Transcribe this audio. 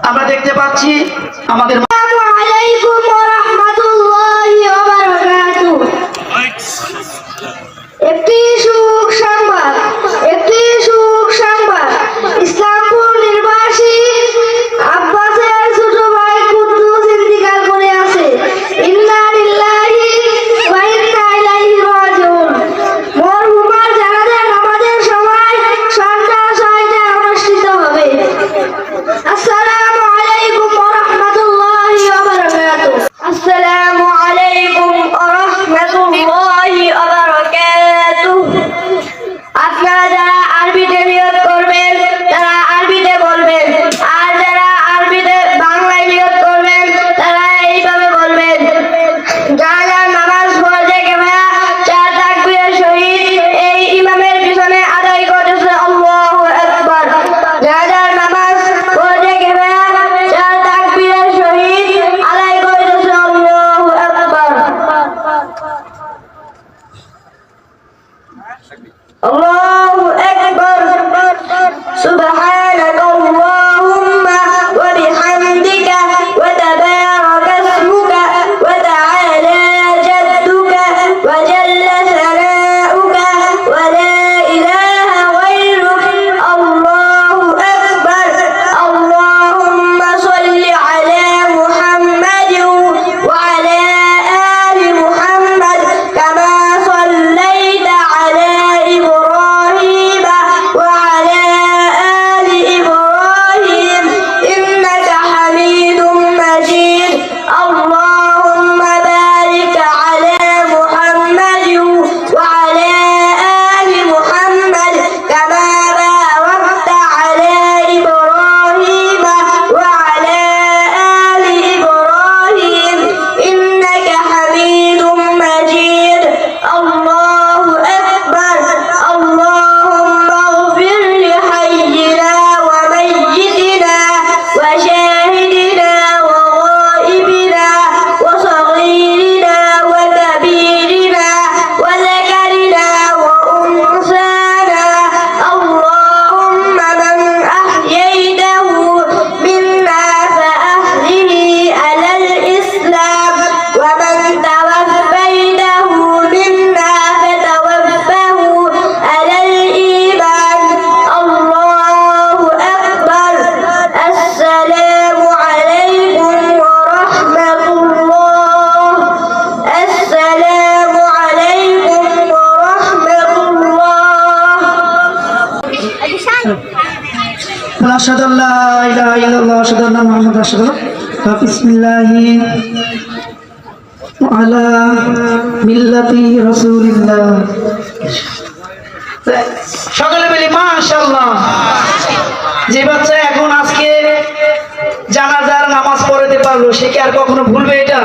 আমরা দেখতে পাচ্ছি আমাদের একটি সুখ সংবাদ ইসলামপুর নির্বাসী আব্বাসের ছোট ভাই কুদ্দুস ইন্তিকাল করে আছে। ইন্না লিল্লাহি ওয়া ইন্না ইলাইহি রাজিউন। মরহুমার জানাজা নামাজের সময় সন্ধ্যা 6টায় অনুষ্ঠিত হবে। আসসালামু আলাইকুম ওয়া রাহমাতুল্লাহি ওয়া বারাকাতুহু। আসসালামু আলাইকুম ওয়া রাহমাতুল্লাহি ওয়া বারাকাতুহু। আপনারা যারা আরবিতে নিয়ত করবেন তারা আরবিতে বলবেন, আর যারা আরবিতে বাংলায় নিয়ত করবেন তারা এইভাবে বলবেন। যারা নামাজ পড়ে ভাইয়া 4 তাকবীরের সহিত এই ইমামের পিছনে আদায় করতেছে আল্লাহু আকবার। যারা নামাজ পড়ে ভাইয়া 4 তাকবীরের সহিত আদায় করতেছে আল্লাহু আকবার। الله أكبر سبحانك اللهم وبحمدك وتبارك اسمك وتعالى جدك وجل ثناؤك ولا إله غيرك الله أكبر اللهم صل على محمد وعلى آل محمد كما صليت على إبراهيم وعلى آل إبراهيم إنك حميد مجيد اللهم بارك على محمد وعلى آل محمد كما باركت على إبراهيم وعلى آل إبراهيم إنك حميد مجيد الله أكبر اللهم اغفر لحينا وميتنا وشاهدنا وغائبنا وصغيرنا وكبيرنا وذكرنا وأنثانا اللهم من أحييته منا فأحيه على الإسلام ومن توفيته منا فتوفه على الإيمان الله أكبر السلام عليكم ورحمة الله السلام عليكم ورحمة الله أشهد أن لا إله إلا الله وأشهد أن محمدا رسول الله بسم الله وعلى ملة رسول الله সকলে বলি মাশাআল্লাহ। যে বাচ্চা এখন আজকে জানাজার নামাজ পড়াতে পারলো সে কি আর কখনো ভুলবে এটা?